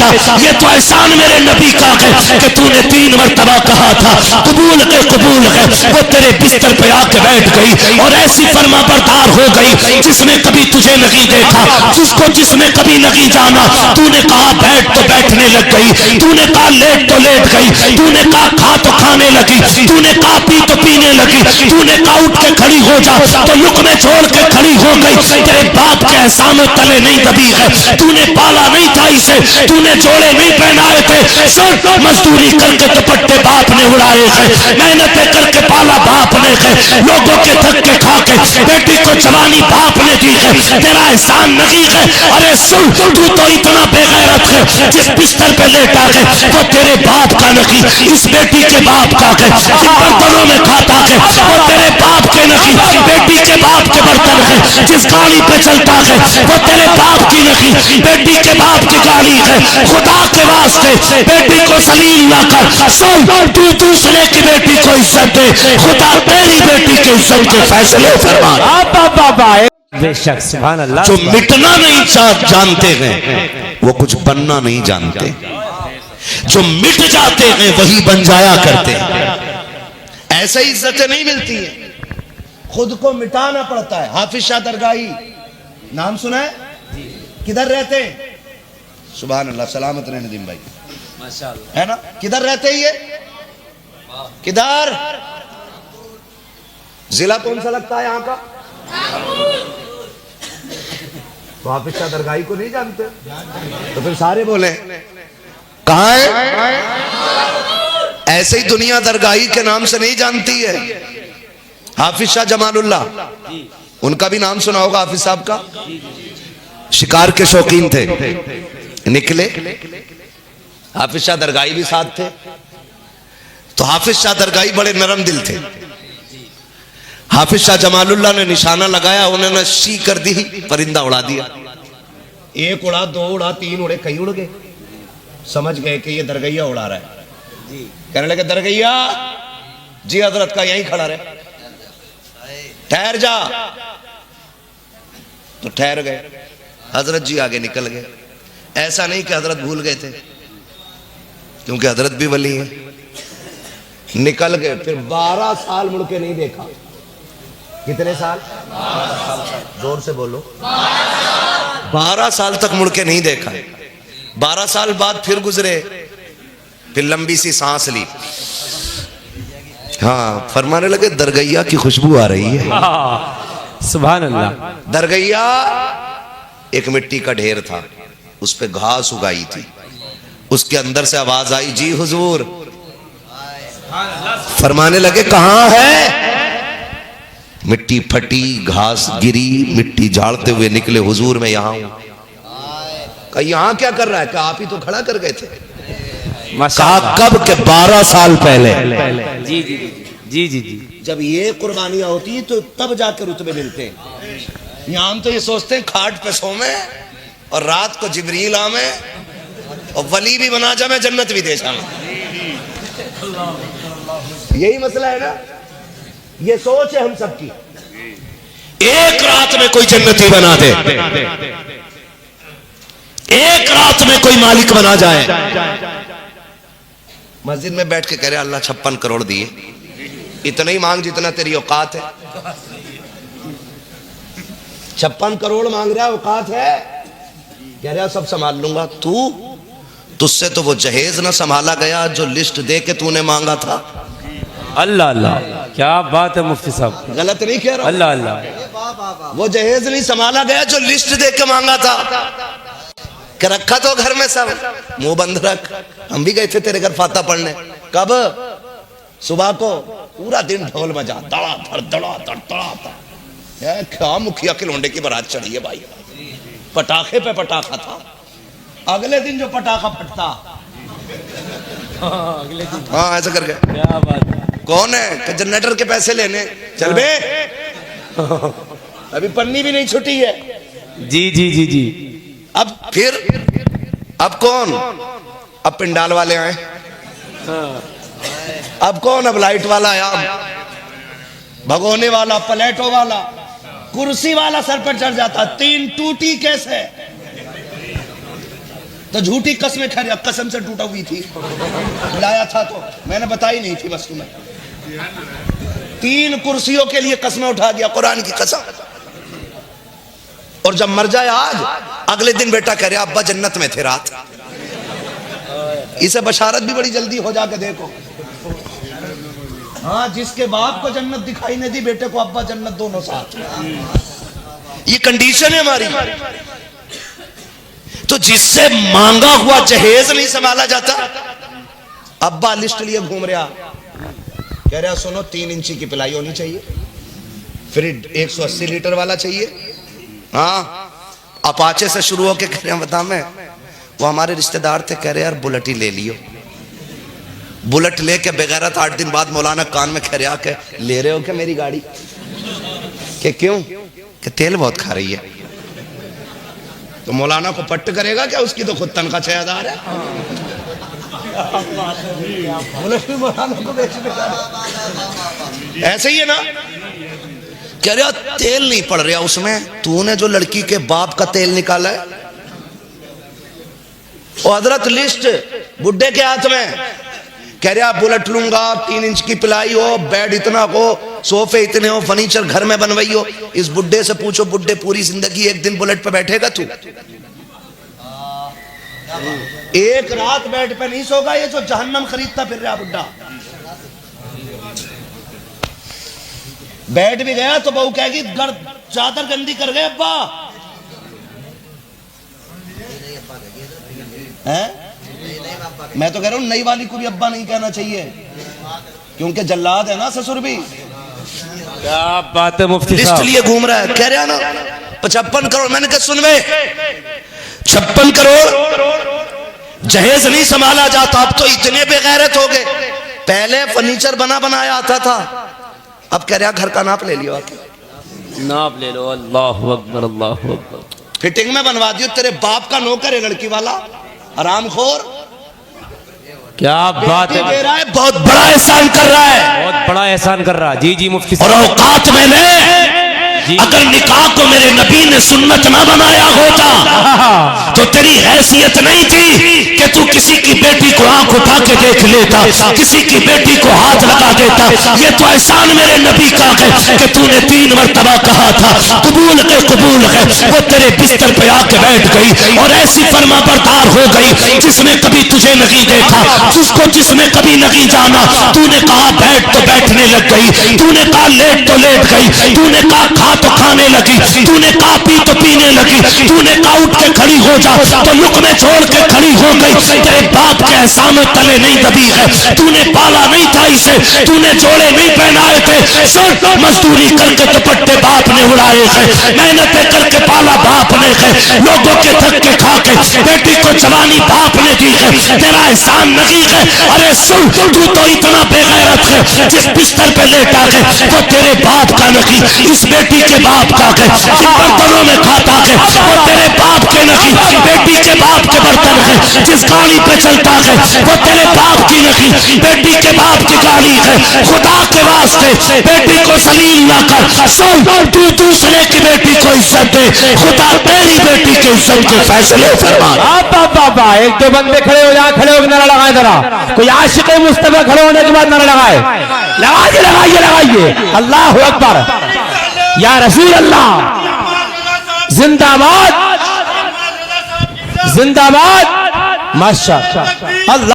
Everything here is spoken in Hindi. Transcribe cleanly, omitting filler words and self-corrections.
बेटा ये तो एहसान मेरे नबी का है कि तूने 3 मरतबा कहा था कबूल है। वो तेरे बिस्तर पे आके बैठ गई और ऐसी फर्मा बरदार हो गई जिसने कभी तुझे नहीं देखा, जिसने कभी नहीं जाना। तूने कहा बैठ तो बैठने लग गई, तूने कहा लेट तो लेट गई, तूने कहा खा तो खाने लगी, तूने कहा पी तो पीने लगी, तूने कहा उठ के खड़ी हो जा तो लुकमे छोड़ के खड़ी हो गई। तेरे बाप के एहसानों तले नहीं दबी है, तूने पाला नहीं था इसे, तूने जोड़े नहीं पहनाए थे। मजदूरी करके दुपट्टे बाप ने उड़ाए हैं, मेहनतें करके पाला बाप ने है, लोगों के धक्के खा के बेटी को जवानी बाप ने दी है, तेरा एहसान नहीं है। अरे सुन तू तो इतना बेगैरत है, जिस बिस्तर पे लेटा है वो तेरे बाप का नहीं, इस बेटी के बाप का है। जिन बर्तनों में खाता है वो तेरे बाप के नहीं, बेटी के बाप के बर्तन है। जिस गाड़ी पे चलता है वो तेरे बाप की नहीं, बेटी के बाप की गाड़ी है। खुदा के वास्ते बेटी को सलील ना कर, सुन तू दूसरे की बेटी को इज्जत दे, खुदा तेरी बेटी की इज्जत के फैसले फरमा। बेशक सुभान अल्लाह। जो मिटना नहीं जानते हैं वो कुछ बनना नहीं जानते, जो मिट जाते हैं वही बन जाया करते हैं। ऐसे ही इज्जतें नहीं मिलती है, खुद को मिटाना पड़ता है। हाफिज शाह दरगाही नाम सुना है? किधर रहते हैं? सुभान अल्लाह, सलामत रहे नदीम भाई, माशाअल्लाह, है ना? किधर रहते हैं ये? किधर? जिला कौन सा लगता है यहाँ का? तो हाफिज शाह दरगाही को नहीं जानते तो फिर सारे बोले कहाँ है? ऐसे ही दुनिया दरगाही के नाम से नहीं जानती है। हाफिज शाह जमालुल्लाह, उनका भी नाम सुना होगा हाफिज साहब का। शिकार के शौकीन थे, निकले, हाफिज शाह दरगाही भी साथ थे। तो हाफिज शाह दरगाही बड़े नरम दिल थे। हाफिज शाह जमालुल्लाह ने निशाना लगाया, उन्होंने शी कर दी, परिंदा उड़ा दिया। 1 उड़ा, 2 उड़ा, 3 उड़े, कई उड़ गए। समझ गए कि ये दरगैया उड़ा रहा है। कहने लगे दरगैया जी हजरत का यहीं खड़ा रहे, ठहर जा। तो ठहर गए, हजरत जी आगे निकल गए। ऐसा नहीं कि हजरत भूल गए थे, क्योंकि हजरत भी वली है। निकल गए, फिर 12 साल मुड़ के नहीं देखा। कितने साल? 12 साल। जोर से बोलो। 12 साल तक मुड़ के नहीं देखा। 12 साल बाद फिर गुजरे, फिर लंबी सी सांस ली। हाँ, फरमाने लगे दरगैया की खुशबू आ रही है। सुभान अल्लाह। दरगैया एक मिट्टी का ढेर था, उस पे घास उगाई थी। उसके अंदर से आवाज आई, जी हुजूर। फरमाने लगे कहां है? मिट्टी फटी, घास गिरी, मिट्टी झाड़ते हुए निकले, हुजूर मैं यहां हूं। कहा यहां क्या कर रहा है? कहा आप ही तो खड़ा कर गए थे। कहा कब के? 12 साल पहले। जी जी जी जी जी। जब ये कुर्बानियां होती है तो तब जाकर रुतबे मिलते हैं। यहाँ हम तो ये सोचते हैं खाट पे सोमे और रात को जिब्रील आवे और वली भी बना जाए, जन्नत भी दे जाए। यही मसला है ना, ये सोच है हम सबकी। एक रात में कोई जन्नती बना दे, एक रात में कोई मालिक बना जाए। मस्जिद में बैठ के कह रहे अल्लाह 56 करोड़ दिए, इतना ही मांग जितना तेरी औकात है। 56 करोड़ मांग रहा है, औकात है? कह रहा सब संभाल लूंगा। तुझसे तो वो जहेज ना संभाला गया जो लिस्ट दे के तूने मांगा था। अल्लाह अल्लाह, क्या बात है मुफ्ती साहब, गलत नहीं कह रहा। अल्लाह अल्लाह। वो जहेज नहीं संभाला गया जो लिस्ट दे के मांगा था। कि रखा तो घर में सब, मुंह बंद रख। हम भी गए थे तेरे घर फाता पढ़ने। कब? सुबह को। पूरा दिन ढोल बजा, धड़ाधड़ धड़ाधड़ धड़ाधड़। क्या मुखिया के लोंडे की बारात चढ़ी है भाई। पटाखे पे पटाखा था। अगले दिन जो पटाखा फटता, अगले दिन, हाँ ऐसा कर गया। क्या बात है? कौन है? कि जनरेटर के पैसे लेने। चल बे, अभी पन्नी भी नहीं छुटी है। जी जी जी जी। अब फिर अब कौन? अब पिंडाल वाले आए। अब कौन? अब लाइट वाला आया, भगोने वाला, प्लेटो वाला, कुर्सी वाला सर पर चढ़ जाता। 3 टूटी कैसे? तो झूठी कसमें खैर कसम से टूटा हुई थी, लाया था तो मैंने बताई नहीं थी बस तुम्हें। 3 कुर्सियों के लिए कसमें उठा दिया, कुरान की कसम। और जब मर जाए आज, अगले दिन बेटा कह रहे अब्बा जन्नत में थे रात। इसे बशारत भी बड़ी जल्दी हो जाके देखो। हाँ, जिसके बाप को जन्नत दिखाई नहीं दी, बेटे को अब्बा जन्नत, दोनों साथ। ये कंडीशन है हमारी। तो जिससे मांगा हुआ जहेज नहीं संभाला जाता, अब्बा लिस्ट लिए घूम रहा, कह रहा सुनो 3 इंची की पिलाई होनी चाहिए, फ्रिज 180 लीटर वाला चाहिए। हाँ, अपाचे से शुरू होके कह रहे बता मैं, वो हमारे रिश्तेदार थे, कह रहे यार बुलेट ही ले लियो। बुलेट लेके बेगैरत 8 दिन बाद मौलाना कान में खरिया के, ले रहे हो क्या मेरी गाड़ी? कि क्यों? कि तेल बहुत खा रही है। तो मौलाना को पट्ट करेगा क्या? उसकी तो खुद तनख्वाह 6000 है। बुलेट भी मौलाना को बेचने का। ऐसे ही है ना? कह रहे तेल नहीं पड़ रहा उसमें, तूने जो लड़की के बाप का तेल निकाला है। और हजरत लिस्ट बुड्ढे के हाथ में, कह रहा बुलेट लूंगा, 3 इंच की पिलाई हो, बेड इतना हो, सोफे इतने हो, फर्नीचर घर में बनवाई हो। इस बुड्ढे से पूछो, बुड्ढे पूरी जिंदगी एक दिन बुलेट पे बैठेगा तू? एक रात बेड पे नहीं सोगा ये जो जहन्नम खरीदता फिर रहा बुड्ढा। बैठ भी गया तो बहू कहेगी चादर गंदी कर गए अब्बा। हैं? मैं तो कह रहा हूं नई वाली को भी अब्बा नहीं कहना चाहिए, क्योंकि जल्लाद है ना ससुर भी। क्या बात है मुफ्ती साहब। लिस्ट लिए घूम रहा है, कह रहा ना 55 करोड़। मैंने कहा सुन वे, 56 करोड़ जहेज नहीं संभाला जाता। अब तो इतने बेगैरत हो गए। पहले फर्नीचर बना बनाया आता था, अब कह रहा घर का नाप ले लियो, नाप ले लो। अल्लाह अकबर, अल्लाह अकबर। फिटिंग में बनवा दियो। तेरे बाप का नौकर है लड़की वाला, हरामखोर। क्या बात है, दे रहा है, बहुत बड़ा एहसान कर रहा है, बहुत बड़ा एहसान कर रहा है। जी जी मुफ्ती और साहब। औकात में ले। अगर निकाह को मेरे नबी ने सुन्नत ना बनाया होता तो तेरी हैसियत नहीं थी कि तू किसी की बेटी को आंख उठा के देख लेता, किसी की बेटी को हाथ लगा देता। ये तो एहसान मेरे नबी का है कि तूने 3 मरतबा कहा था कबूल के कबूल है। वो तेरे बिस्तर पे आके बैठ गई और ऐसी फर्मा बरदार हो गई जिसने कभी तुझे नहीं देखा, जिसने कभी नहीं जाना। तूने कहा बैठ तो बैठने लग गई, तूने कहा लेट तो लेट गई, तूने कहा खा तो खाने लगी, तूने कहा पी तो पीने लगी, तूने कहा उठ के खड़ी हो जा तो लुकमे छोड़ के खड़ी हो गई। तेरे बाप के एहसान तले नहीं दबी है, तूने पाला नहीं था इसे, तूने जोड़े नहीं पहनाए थे। सुन, मजदूरी करके दुपट्टे बाप ने उड़ाए थे, मेहनतें करके पाला बाप ने है, लोगों के धक्के खा के बेटी को जवानी बाप ने दी है, तेरा एहसान नहीं है। अरे सुन, तू तो इतना बेगैरत है, जिस बिस्तर पे लेटा है वो तेरे बाप का नहीं, इस बेटी के बाप का है। जिन बर्तनों में खाता है वो तेरे बाप के नहीं, बेटी के बाप के बर्तन है। जिस गाड़ी पे चलता है वो तेरे बाप की नहीं, बेटी के बाप की गाड़ी है। खुदा के वास्ते बेटी को जलील ना कर। सुन, तू दूसरे की बेटी को इज्जत दे, खुदा तेरी बेटी की इज्जत के फैसले फरमा। बाबा एक दो बंदे खड़े हो जाए, खड़े होकर नारा लगाए जरा। कोई आशिक मुस्तफा खड़े होने के बाद नारा लगाए, लगाइए लगाइए लगाइए। अल्लाह अकबर, या रसूल अल्लाह, जिंदाबाद जिंदाबाद, माशा अल्लाह।